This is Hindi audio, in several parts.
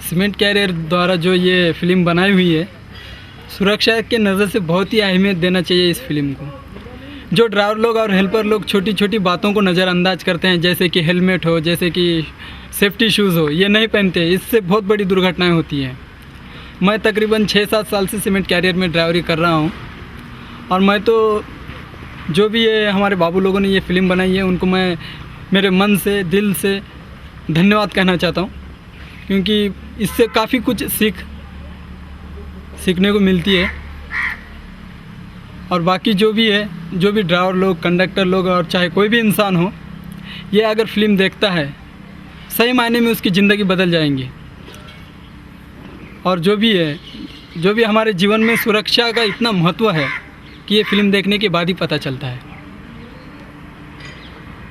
सीमेंट कैरियर द्वारा जो ये फ़िल्म बनाई हुई है, सुरक्षा के नज़र से बहुत ही अहमियत देना चाहिए इस फिल्म को। जो ड्राइवर लोग और हेल्पर लोग छोटी छोटी बातों को नज़रअंदाज करते हैं, जैसे कि हेलमेट हो, जैसे कि सेफ्टी शूज़ हो, ये नहीं पहनते, इससे बहुत बड़ी दुर्घटनाएं होती हैं। मैं तकरीबन 6-7 साल से सीमेंट कैरियर में ड्राइवरी कर रहा हूँ, और मैं तो जो भी ये हमारे बाबू लोगों ने ये फ़िल्म बनाई है, उनको मैं मेरे मन से, दिल से धन्यवाद कहना चाहता हूँ, क्योंकि इससे काफ़ी कुछ सीखने को मिलती है। और बाकी जो भी है, जो भी ड्राइवर लोग, कंडक्टर लोग और चाहे कोई भी इंसान हो, ये अगर फिल्म देखता है, सही मायने में उसकी ज़िंदगी बदल जाएंगी। और जो भी है, जो भी हमारे जीवन में सुरक्षा का इतना महत्व है कि ये फिल्म देखने के बाद ही पता चलता है।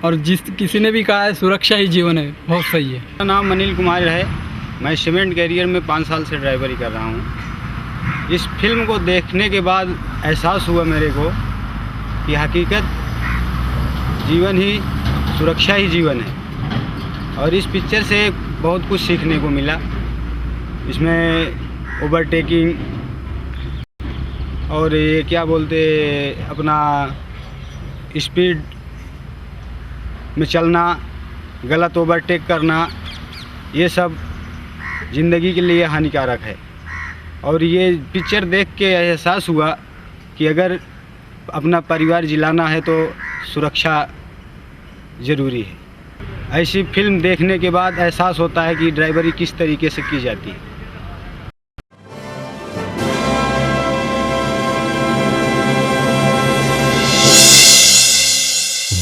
और किसी ने भी कहा है सुरक्षा ही जीवन है, बहुत सही है। मेरा नाम अनिल कुमार है। मैं सीमेंट कैरियर में 5 साल से ड्राइवरी कर रहा हूँ। इस फिल्म को देखने के बाद एहसास हुआ मेरे को कि हकीकत जीवन ही, सुरक्षा ही जीवन है। और इस पिक्चर से बहुत कुछ सीखने को मिला। इसमें ओवरटेकिंग और ये क्या बोलते, अपना स्पीड में चलना, गलत ओवरटेक करना, ये सब ज़िंदगी के लिए हानिकारक है। और ये पिक्चर देख के एहसास हुआ कि अगर अपना परिवार जिलाना है तो सुरक्षा ज़रूरी है। ऐसी फिल्म देखने के बाद एहसास होता है कि ड्राइवरी किस तरीके से की जाती है।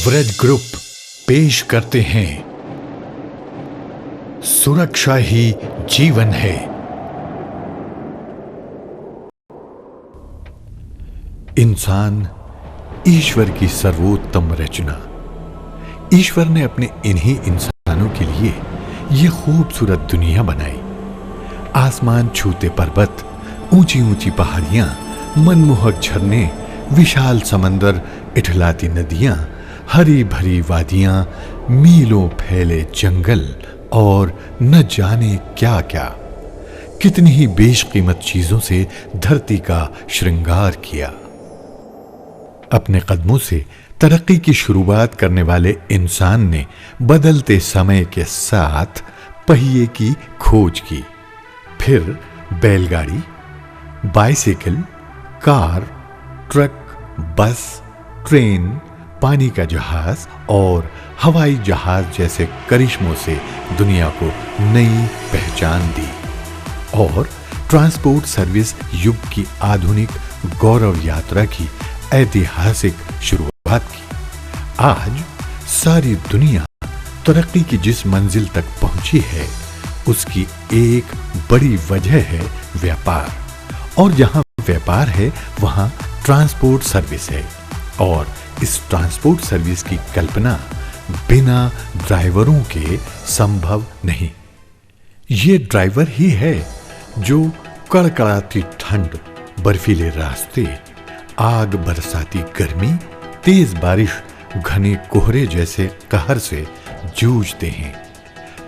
व्रज ग्रुप पेश करते हैं सुरक्षा ही जीवन है। इंसान ईश्वर की सर्वोत्तम रचना। ईश्वर ने अपने इन्हीं इंसानों के लिए ये खूबसूरत दुनिया बनाई। आसमान छूते पर्वत, ऊंची ऊंची पहाड़ियां, मनमोहक झरने, विशाल समंदर, इठलाती नदियां, हरी भरी वादियां, मीलों फैले जंगल और न जाने क्या क्या। कितनी ही बेशकीमत चीजों से धरती का श्रृंगार किया। अपने कदमों से तरक्की की शुरुआत करने वाले इंसान ने बदलते समय के साथ पहिए की खोज की। फिर बैलगाड़ी, बाइसिकल, कार, ट्रक, बस, ट्रेन, पानी का जहाज और हवाई जहाज जैसे करिश्मों से दुनिया को नई पहचान दी और ट्रांसपोर्ट सर्विस युग की आधुनिक गौरव यात्रा की ऐतिहासिक शुरुआत की। आज सारी दुनिया तरक्की की जिस मंजिल तक पहुंची है, उसकी एक बड़ी वजह है व्यापार। और जहां व्यापार है, वहां ट्रांसपोर्ट सर्विस है। और इस ट्रांसपोर्ट सर्विस की कल्पना बिना ड्राइवरों के संभव नहीं। ये ड्राइवर ही है जो कड़कड़ाती ठंड, बर्फीले रास्ते, आग बरसाती गर्मी, तेज बारिश, घने कोहरे जैसे कहर से जूझते हैं।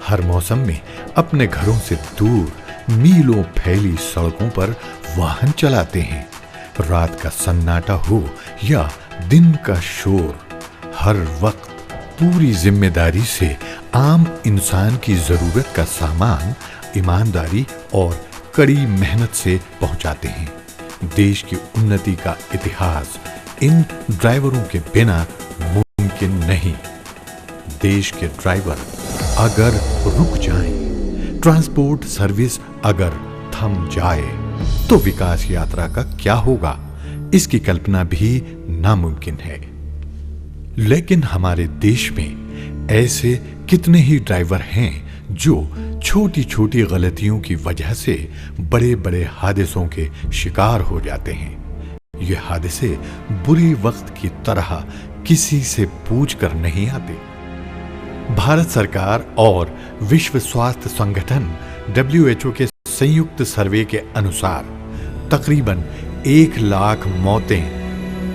हर मौसम में अपने घरों से दूर मीलों फैली सड़कों पर वाहन चलाते हैं। रात का सन्नाटा हो या दिन का शोर, हर वक्त पूरी जिम्मेदारी से आम इंसान की जरूरत का सामान ईमानदारी और कड़ी मेहनत से पहुंचाते हैं। देश की उन्नति का इतिहास इन ड्राइवरों के बिना मुमकिन नहीं। देश के ड्राइवर अगर रुक जाएं, ट्रांसपोर्ट सर्विस अगर थम जाए, तो विकास यात्रा का क्या होगा, इसकी कल्पना भी नामुमकिन है। लेकिन हमारे देश में ऐसे कितने ही ड्राइवर हैं जो छोटी छोटी गलतियों की वजह से बड़े बड़े हादसों के शिकार हो जाते हैं। ये हादसे बुरे वक्त की तरह किसी से पूछकर नहीं आते। भारत सरकार और विश्व स्वास्थ्य संगठन WHO के संयुक्त सर्वे के अनुसार तकरीबन 1 लाख मौतें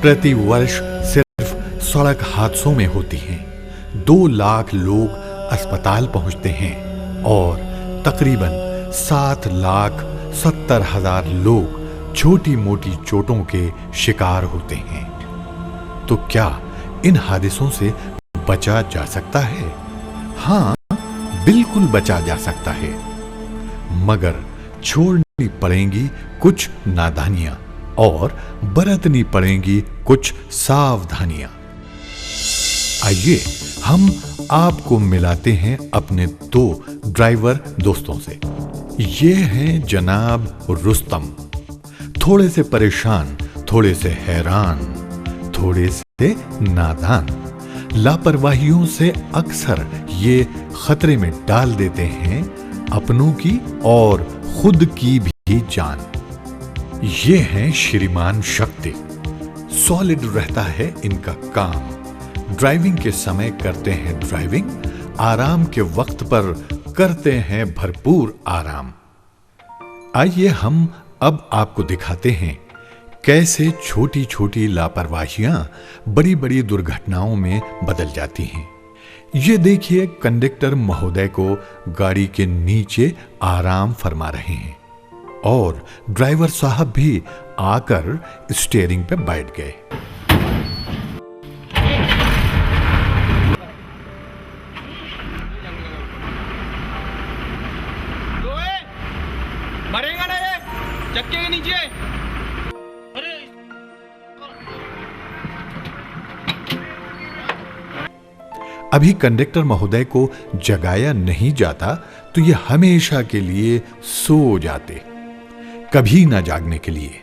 प्रति वर्ष सिर्फ सड़क हादसों में होती हैं। 2 लाख लोग अस्पताल पहुंचते हैं और तकरीबन 7,70,000 लोग छोटी मोटी चोटों के शिकार होते हैं। तो क्या इन हादसों से बचा जा सकता है? हाँ, बिल्कुल बचा जा सकता है, मगर छोड़नी पड़ेंगी कुछ नादानियां और बरतनी पड़ेंगी कुछ सावधानियां। आइए हम आपको मिलाते हैं अपने 2 ड्राइवर दोस्तों से। ये हैं जनाब रुस्तम, थोड़े से परेशान, थोड़े से हैरान, थोड़े से नादान। लापरवाहियों से अक्सर ये खतरे में डाल देते हैं अपनों की और खुद की भी जान। ये हैं श्रीमान शक्ति। सॉलिड रहता है इनका काम। ड्राइविंग के समय करते हैं ड्राइविंग, आराम के वक्त पर करते हैं भरपूर आराम। आइए हम अब आपको दिखाते हैं कैसे छोटी छोटी लापरवाहियां बड़ी बड़ी दुर्घटनाओं में बदल जाती हैं। ये देखिए, कंडक्टर महोदय को गाड़ी के नीचे आराम फरमा रहे हैं और ड्राइवर साहब भी आकर स्टीयरिंग पे बैठ गए। मरेगा ना ये चक्के के नीचे। अभी कंडक्टर महोदय को जगाया नहीं जाता तो ये हमेशा के लिए सो जाते, कभी ना जागने के लिए।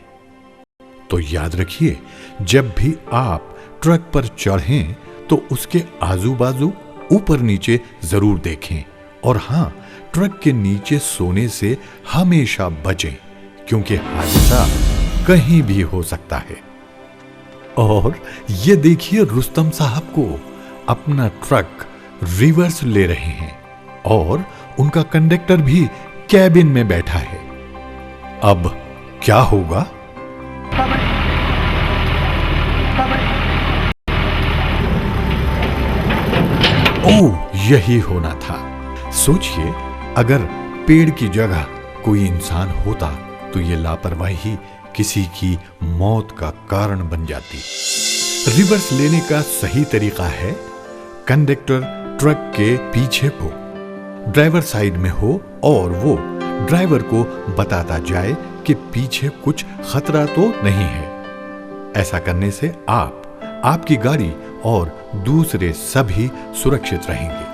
तो याद रखिए, जब भी आप ट्रक पर चढ़ें तो उसके आजू बाजू ऊपर नीचे जरूर देखें। और हां, ट्रक के नीचे सोने से हमेशा बचें, क्योंकि हादसा कहीं भी हो सकता है। और ये देखिए, रुस्तम साहब को अपना ट्रक रिवर्स ले रहे हैं और उनका कंडक्टर भी कैबिन में बैठा है। अब क्या होगा? ओह, यही होना था। सोचिए, अगर पेड़ की जगह कोई इंसान होता तो ये लापरवाही किसी की मौत का कारण बन जाती। रिवर्स लेने का सही तरीका है, कंडक्टर ट्रक के पीछे हो, ड्राइवर साइड में हो और वो ड्राइवर को बताता जाए कि पीछे कुछ खतरा तो नहीं है। ऐसा करने से आप, आपकी गाड़ी और दूसरे सभी सुरक्षित रहेंगे।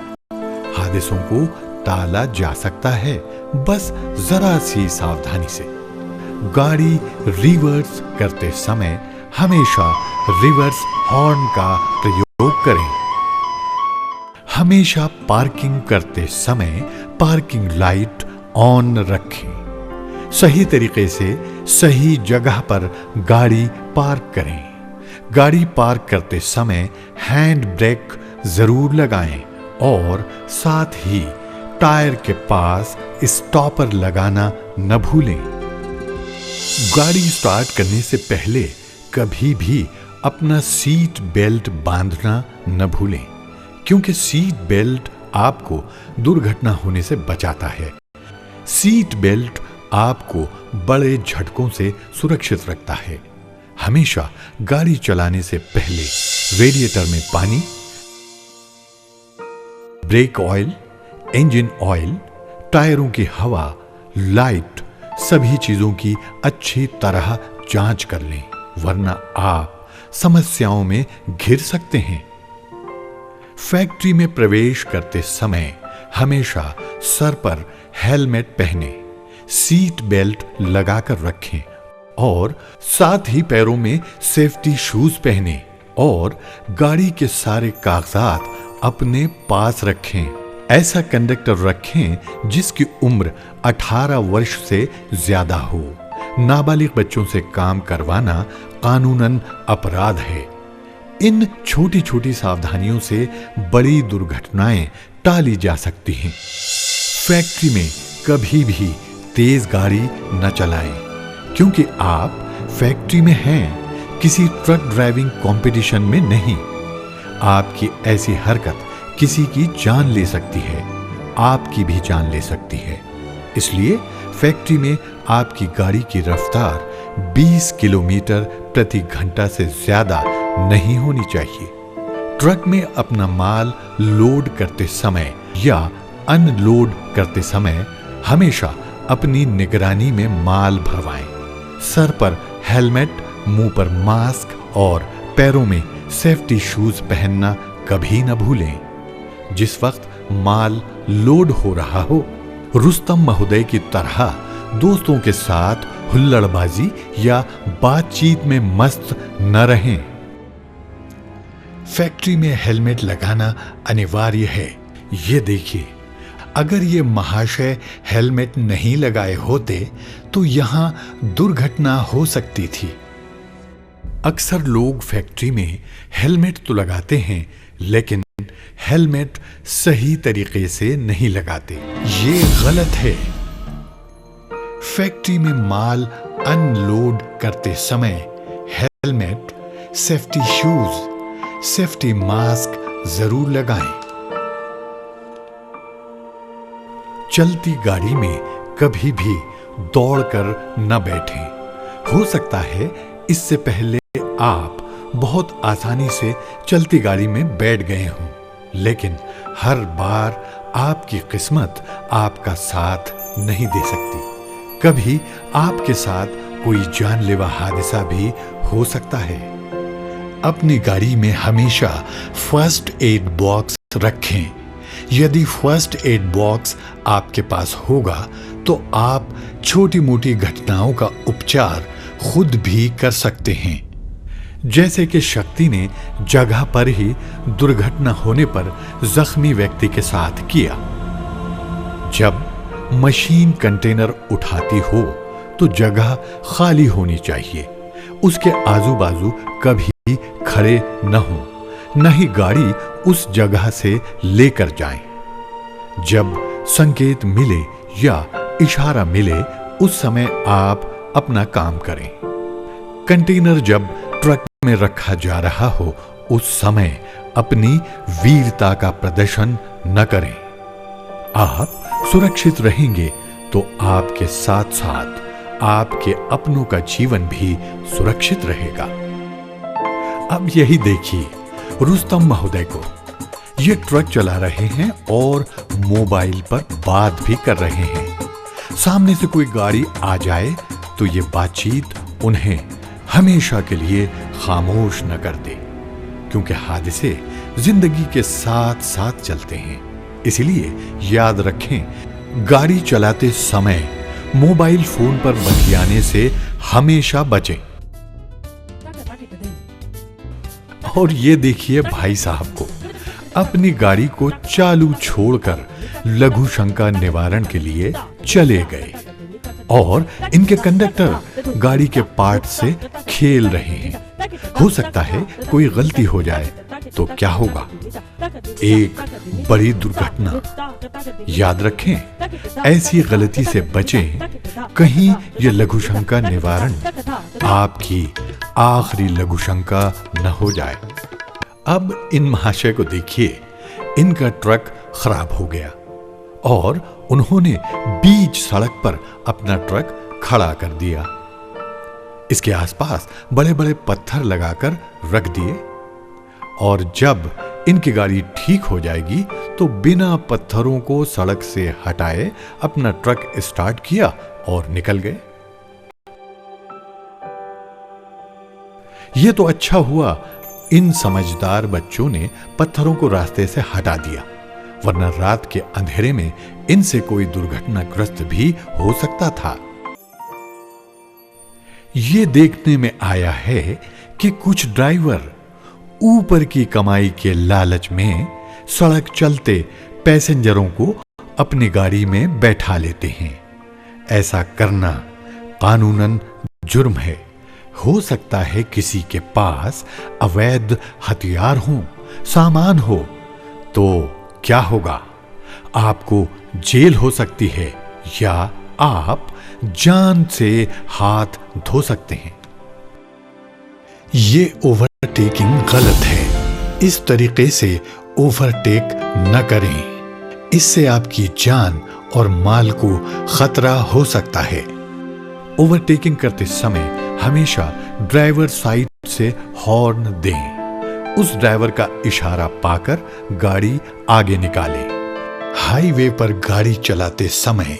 हादसों को टाला जा सकता है बस जरा सी सावधानी से। गाड़ी रिवर्स करते समय हमेशा रिवर्स हॉर्न का प्रयोग करें। हमेशा पार्किंग करते समय पार्किंग लाइट ऑन रखें। सही तरीके से सही जगह पर गाड़ी पार्क करें। गाड़ी पार्क करते समय हैंड ब्रेक जरूर लगाएं और साथ ही टायर के पास स्टॉपर लगाना न भूलें। गाड़ी स्टार्ट करने से पहले कभी भी अपना सीट बेल्ट बांधना न भूलें, क्योंकि सीट बेल्ट आपको दुर्घटना होने से बचाता है। सीट बेल्ट आपको बड़े झटकों से सुरक्षित रखता है। हमेशा गाड़ी चलाने से पहले रेडिएटर में पानी, ब्रेक ऑयल, इंजन ऑयल, टायरों की हवा, लाइट, सभी चीजों की अच्छी तरह जांच कर लें, वरना आप समस्याओं में घिर सकते हैं। फैक्ट्री में प्रवेश करते समय हमेशा सर पर हेलमेट पहने, सीट बेल्ट लगाकर रखें और साथ ही पैरों में सेफ्टी शूज पहने और गाड़ी के सारे कागजात अपने पास रखें। ऐसा कंडक्टर रखें जिसकी उम्र 18 वर्ष से ज्यादा हो। नाबालिग बच्चों से काम करवाना कानूनन अपराध है। इन छोटी छोटी सावधानियों से बड़ी दुर्घटनाएं टाली जा सकती हैं। फैक्ट्री में कभी भी तेज गाड़ी न चलाएं, क्योंकि आप फैक्ट्री में हैं, किसी ट्रक ड्राइविंग कंपटीशन में नहीं। आपकी ऐसी हरकत किसी की जान ले सकती है, आपकी भी जान ले सकती है। इसलिए फैक्ट्री में आपकी गाड़ी की रफ्तार 20 किलोमीटर प्रति घंटा से ज्यादा नहीं होनी चाहिए। ट्रक में अपना माल लोड करते समय या अनलोड करते समय हमेशा अपनी निगरानी में माल भरवाएं। सर पर हेलमेट, मुंह पर मास्क और पैरों में सेफ्टी शूज पहनना कभी न भूलें। जिस वक्त माल लोड हो रहा हो, रुस्तम महोदय की तरह दोस्तों के साथ हुल्लड़बाजी या बातचीत में मस्त न रहें। फैक्ट्री में हेलमेट लगाना अनिवार्य है। ये देखिए, अगर ये महाशय हेलमेट नहीं लगाए होते तो यहां दुर्घटना हो सकती थी। अक्सर लोग फैक्ट्री में हेलमेट तो लगाते हैं, लेकिन हेलमेट सही तरीके से नहीं लगाते। ये गलत है। फैक्ट्री में माल अनलोड करते समय helmet, safety shoes, safety mask जरूर लगाएं। चलती गाड़ी में कभी भी दौड़कर न बैठें। हो सकता है इससे पहले आप बहुत आसानी से चलती गाड़ी में बैठ गए हों, लेकिन हर बार आपकी किस्मत आपका साथ नहीं दे सकती। कभी आपके साथ कोई जानलेवा हादसा भी हो सकता है। अपनी गाड़ी में हमेशा फर्स्ट एड बॉक्स रखें। यदि फर्स्ट एड बॉक्स आपके पास होगा तो आप छोटी मोटी घटनाओं का उपचार खुद भी कर सकते हैं, जैसे कि शक्ति ने जगह पर ही दुर्घटना होने पर जख्मी व्यक्ति के साथ किया। जब मशीन कंटेनर उठाती हो तो जगह खाली होनी चाहिए। उसके आजू बाजू कभी खड़े न हो, न ही गाड़ी उस जगह से लेकर जाएं। जब संकेत मिले या इशारा मिले उस समय आप अपना काम करें। कंटेनर जब ट्रक में रखा जा रहा हो उस समय अपनी वीरता का प्रदर्शन न करें। आप सुरक्षित रहेंगे तो आपके साथ साथ आपके अपनों का जीवन भी सुरक्षित रहेगा। अब यही देखिए, रुस्तम महोदय को ये ट्रक चला रहे हैं और मोबाइल पर बात भी कर रहे हैं। सामने से कोई गाड़ी आ जाए तो ये बातचीत उन्हें हमेशा के लिए खामोश न कर दे, क्योंकि हादसे जिंदगी के साथ साथ चलते हैं। इसलिए याद रखें, गाड़ी चलाते समय मोबाइल फोन पर बतियाने से हमेशा बचें। और ये देखिए भाई साहब को अपनी गाड़ी को चालू छोड़कर लघु शंका निवारण के लिए चले गए और इनके कंडक्टर गाड़ी के पार्ट से खेल रहे हैं। हो सकता है कोई गलती हो जाए तो क्या होगा? एक बड़ी दुर्घटना। याद रखें, ऐसी गलती से बचें, कहीं यह लघु शंका निवारण आपकी आखिरी लघु शंका न हो जाए। अब इन महाशय को देखिए, इनका ट्रक खराब हो गया और उन्होंने बीच सड़क पर अपना ट्रक खड़ा कर दिया। इसके आसपास बड़े बड़े पत्थर लगाकर रख दिए और जब इनकी गाड़ी ठीक हो जाएगी तो बिना पत्थरों को सड़क से हटाए अपना ट्रक स्टार्ट किया और निकल गए। यह तो अच्छा हुआ इन समझदार बच्चों ने पत्थरों को रास्ते से हटा दिया, वरना रात के अंधेरे में इनसे कोई दुर्घटनाग्रस्त भी हो सकता था। ये देखने में आया है कि कुछ ड्राइवर ऊपर की कमाई के लालच में सड़क चलते पैसेंजरों को अपनी गाड़ी में बैठा लेते हैं। ऐसा करना कानूनन जुर्म है। हो सकता है किसी के पास अवैध हथियार हो, सामान हो, तो क्या होगा? आपको जेल हो सकती है या आप जान से हाथ धो सकते हैं। ये ओवरटेकिंग गलत है। इस तरीके से ओवरटेक न करें। इससे आपकी जान और माल को खतरा हो सकता है। ओवरटेकिंग करते समय हमेशा ड्राइवर साइड से हॉर्न दें। उस ड्राइवर का इशारा पाकर गाड़ी आगे निकालें। हाईवे पर गाड़ी चलाते समय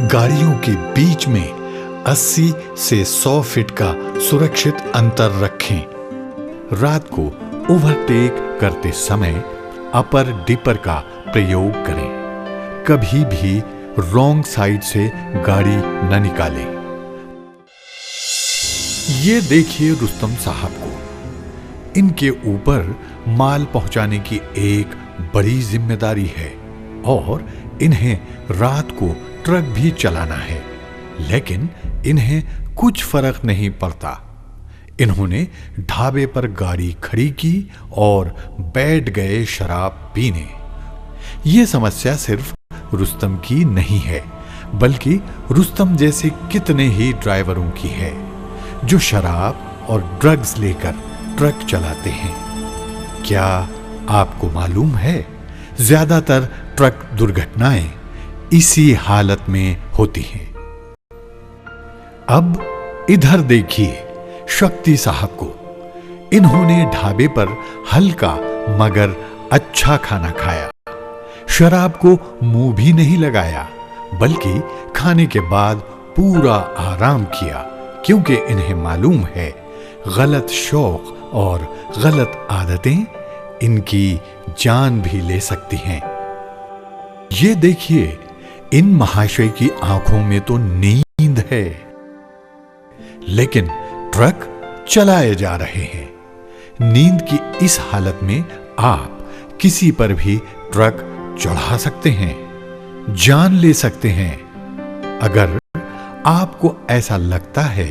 गाड़ियों के बीच में 80 से 100 फीट का सुरक्षित अंतर रखें। रात को ओवरटेक करते समय अपर डिपर का प्रयोग करें। कभी भी रॉन्ग साइड से गाड़ी न निकालें। ये देखिए रुस्तम साहब को, इनके ऊपर माल पहुंचाने की एक बड़ी जिम्मेदारी है और इन्हें रात को ट्रक भी चलाना है, लेकिन इन्हें कुछ फर्क नहीं पड़ता। इन्होंने ढाबे पर गाड़ी खड़ी की और बैठ गए शराब पीने। ये समस्या सिर्फ रुस्तम की नहीं है, बल्कि रुस्तम जैसे कितने ही ड्राइवरों की है जो शराब और ड्रग्स लेकर ट्रक चलाते हैं। क्या आपको मालूम है, ज्यादातर ट्रक दुर्घटनाएं इसी हालत में होती हैं। अब इधर देखिए शक्ति साहब को, इन्होंने ढाबे पर हल्का मगर अच्छा खाना खाया। शराब को मुंह भी नहीं लगाया, बल्कि खाने के बाद पूरा आराम किया, क्योंकि इन्हें मालूम है गलत शौक और गलत आदतें इनकी जान भी ले सकती हैं। ये देखिए, इन महाशय की आंखों में तो नींद है, लेकिन ट्रक चलाए जा रहे हैं। नींद की इस हालत में आप किसी पर भी ट्रक चढ़ा सकते हैं, जान ले सकते हैं। अगर आपको ऐसा लगता है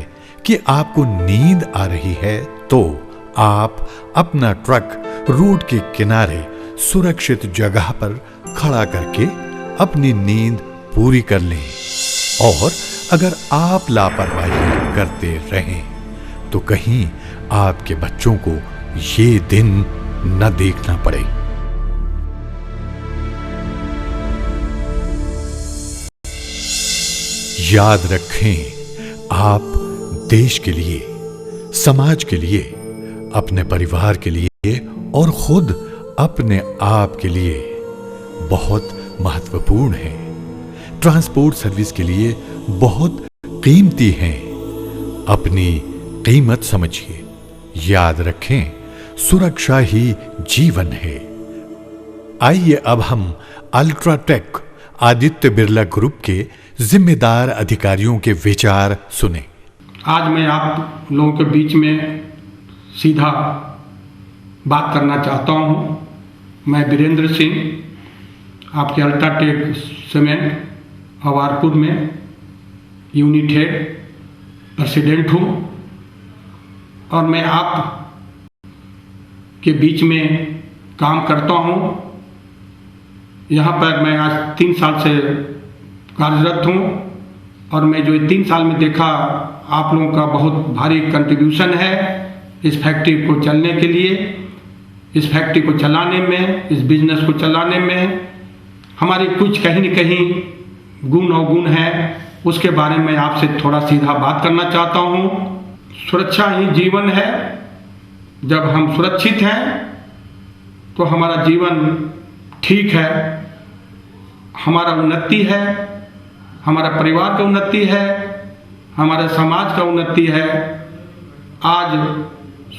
कि आपको नींद आ रही है, तो आप अपना ट्रक रोड के किनारे सुरक्षित जगह पर खड़ा करके अपनी नींद पूरी कर लें। और अगर आप लापरवाही करते रहें तो कहीं आपके बच्चों को ये दिन न देखना पड़े। याद रखें, आप देश के लिए, समाज के लिए, अपने परिवार के लिए और खुद अपने आप के लिए बहुत महत्वपूर्ण हैं। ट्रांसपोर्ट सर्विस के लिए बहुत कीमती हैं। अपनी कीमत समझिए। याद रखें, सुरक्षा ही जीवन है। आइए अब हम अल्ट्राटेक आदित्य बिरला ग्रुप के जिम्मेदार अधिकारियों के विचार सुने। आज मैं आप लोगों के बीच में सीधा बात करना चाहता हूं। मैं वीरेंद्र सिंह, आपके अल्ट्राटेक सीमेंट हवारपुर में यूनिट हेड प्रेसिडेंट हूँ, और मैं आप के बीच में काम करता हूँ। यहाँ पर मैं आज 3 साल से कार्यरत हूँ, और मैं जो 3 साल में देखा, आप लोगों का बहुत भारी कंट्रीब्यूशन है इस फैक्ट्री को चलने के लिए, इस फैक्ट्री को चलाने में, इस बिजनेस को चलाने में। हमारी कुछ कहीं न कहीं गुण अवगुण है, उसके बारे में आपसे थोड़ा सीधा बात करना चाहता हूँ। सुरक्षा ही जीवन है। जब हम सुरक्षित हैं तो हमारा जीवन ठीक है, हमारा उन्नति है, हमारा परिवार का उन्नति है, हमारे समाज का उन्नति है। आज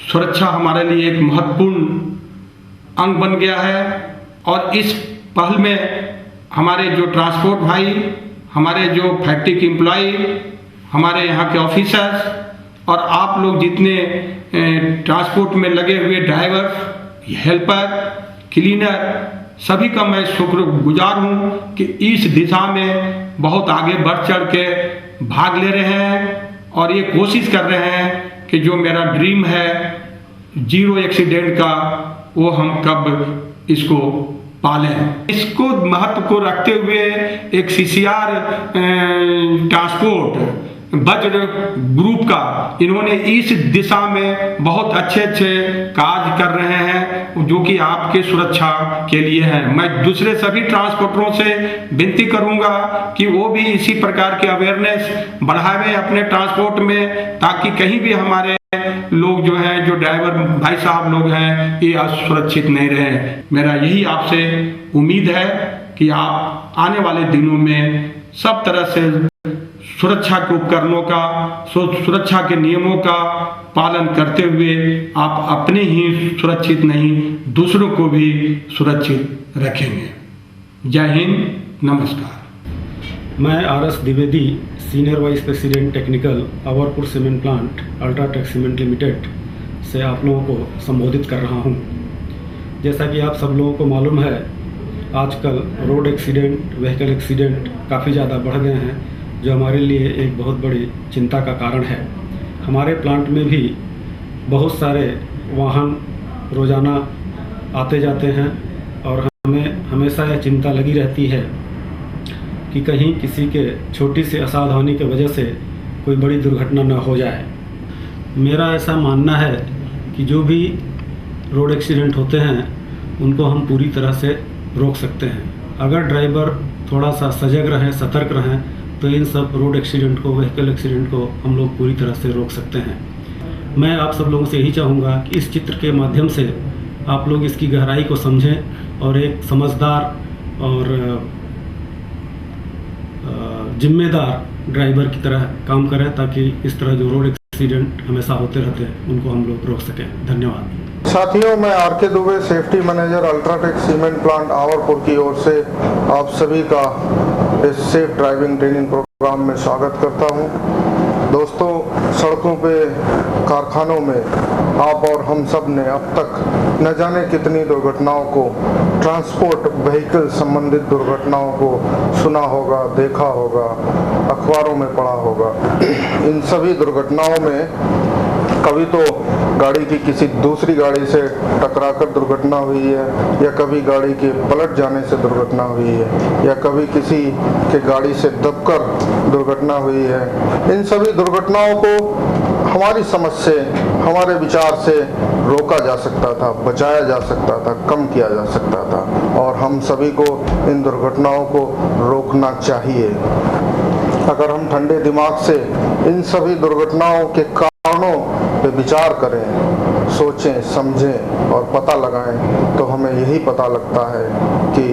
सुरक्षा हमारे लिए एक महत्वपूर्ण अंग बन गया है, और इस पहल में हमारे जो ट्रांसपोर्ट भाई, हमारे जो फैक्ट्री के एम्प्लॉय, हमारे यहाँ के ऑफिसर्स और आप लोग जितने ट्रांसपोर्ट में लगे हुए ड्राइवर, हेल्पर, क्लीनर, सभी का मैं शुक्रगुजार हूँ कि इस दिशा में बहुत आगे बढ़ चढ़ के भाग ले रहे हैं, और ये कोशिश कर रहे हैं कि जो मेरा ड्रीम है 0 एक्सीडेंट का, वो हम कब इसको पालें। इसको महत्व को रखते हुए एक CCR ट्रांसपोर्ट वज्र ग्रुप का, इन्होंने इस दिशा में बहुत अच्छे अच्छे कार्य कर रहे हैं जो कि आपके सुरक्षा के लिए हैं। मैं दूसरे सभी ट्रांसपोर्टरों से विनती करूंगा कि वो भी इसी प्रकार की अवेयरनेस बढ़ावे अपने ट्रांसपोर्ट में, ताकि कहीं भी हमारे लोग जो हैं, जो ड्राइवर भाई साहब लोग हैं, ये असुरक्षित नहीं रहे। मेरा यही आपसे उम्मीद है कि आप आने वाले दिनों में सब तरह से सुरक्षा के उपकरणों का, सुरक्षा के नियमों का पालन करते हुए आप अपने ही सुरक्षित नहीं, दूसरों को भी सुरक्षित रखेंगे। जय हिंद, नमस्कार। मैं RS Dwivedi, senior vice president technical, Awarpur cement plant, UltraTech cement limited से आप लोगों को संबोधित कर रहा हूं। जैसा कि आप सब लोगों को मालूम है, आजकल रोड एक्सीडेंट, व्हीकल एक्सीडेंट काफ़ी ज़्यादा बढ़ गए हैं, जो हमारे लिए एक बहुत बड़ी चिंता का कारण है। हमारे प्लांट में भी बहुत सारे वाहन रोज़ाना आते जाते हैं और हमें हमेशा यह चिंता लगी रहती है कि कहीं किसी के छोटी सी असावधानी की वजह से कोई बड़ी दुर्घटना न हो जाए। मेरा ऐसा मानना है कि जो भी रोड एक्सीडेंट होते हैं उनको हम पूरी तरह से रोक सकते हैं। अगर ड्राइवर थोड़ा सा सजग रहें, सतर्क रहें, तो इन सब रोड एक्सीडेंट को, व्हीकल एक्सीडेंट को हम लोग पूरी तरह से रोक सकते हैं। मैं आप सब लोगों से यही चाहूँगा कि इस चित्र के माध्यम से आप लोग इसकी गहराई को समझें और एक समझदार और जिम्मेदार ड्राइवर की तरह काम करें, ताकि इस तरह जो रोड एक्सीडेंट हमेशा होते रहते हैं उनको हम लोग रोक सकें। धन्यवाद। साथियों, मैं RK Dubey, safety manager, UltraTech cement plant Awarpur की ओर से आप सभी का इस सेफ ड्राइविंग ट्रेनिंग प्रोग्राम में स्वागत करता हूं। दोस्तों, सड़कों पे, कारखानों में आप और हम सब ने अब तक न जाने कितनी दुर्घटनाओं को, ट्रांसपोर्ट व्हीकल संबंधित दुर्घटनाओं को सुना होगा, देखा होगा, अखबारों में पढ़ा होगा। इन सभी दुर्घटनाओं में कभी तो गाड़ी की किसी दूसरी गाड़ी से टकराकर दुर्घटना हुई है, या कभी गाड़ी के पलट जाने से दुर्घटना हुई है, या कभी किसी के गाड़ी से दबकर दुर्घटना हुई है। इन सभी दुर्घटनाओं को हमारी समझ से, हमारे विचार से रोका जा सकता था, बचाया जा सकता था, कम किया जा सकता था, और हम सभी को इन दुर्घटनाओं को रोकना चाहिए। अगर हम ठंडे दिमाग से इन सभी दुर्घटनाओं के कारणों पे विचार करें, सोचें, समझें और पता लगाएं, तो हमें यही पता लगता है कि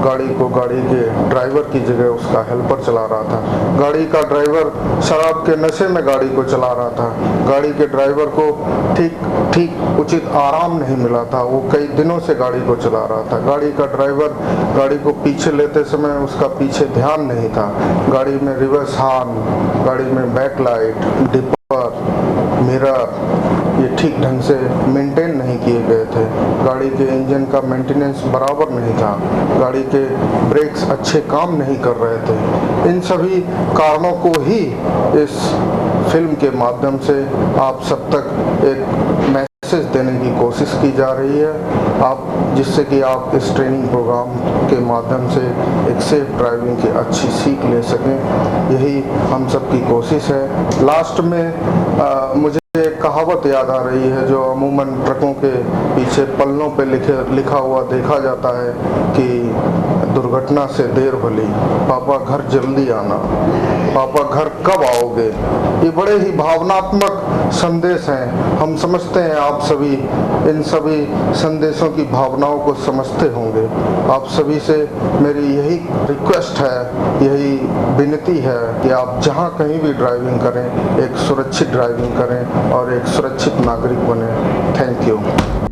गाड़ी को गाड़ी के ड्राइवर की जगह उसका हेल्पर चला रहा था। गाड़ी का ड्राइवर शराब के नशे में गाड़ी को चला रहा था। गाड़ी के ड्राइवर को ठीक उचित आराम नहीं मिला था, वो कई दिनों से गाड़ी को चला रहा था। गाड़ी का ड्राइवर गाड़ी को पीछे लेते समय उसका पीछे ध्यान नहीं था। गाड़ी में रिवर्स हॉर्न, गाड़ी में बैकलाइट, डिपर, मिरर ये ठीक ढंग से मेंटेन नहीं किए गए थे। गाड़ी के इंजन का मेंटेनेंस बराबर नहीं था। गाड़ी के ब्रेक्स अच्छे काम नहीं कर रहे थे। इन सभी कारणों को ही इस फिल्म के माध्यम से आप सब तक एक मैसेज देने की कोशिश की जा रही है, जिससे कि आप इस ट्रेनिंग प्रोग्राम के माध्यम से एक सेफ ड्राइविंग की अच्छी सीख ले सकें। यही हम सब की कोशिश है। लास्ट में मुझे एक कहावत याद आ रही है, जो अमूमन ट्रकों के पीछे पन्नों पे लिखा हुआ देखा जाता है कि दुर्घटना से देर भली, पापा घर जल्दी आना, पापा घर कब आओगे। ये बड़े ही भावनात्मक संदेश हैं। हम समझते हैं आप सभी इन सभी संदेशों की भावनाओं को समझते होंगे। आप सभी से मेरी यही रिक्वेस्ट है, यही विनती है कि आप जहाँ कहीं भी ड्राइविंग करें, एक सुरक्षित ड्राइविंग करें और एक सुरक्षित नागरिक बने। Thank you.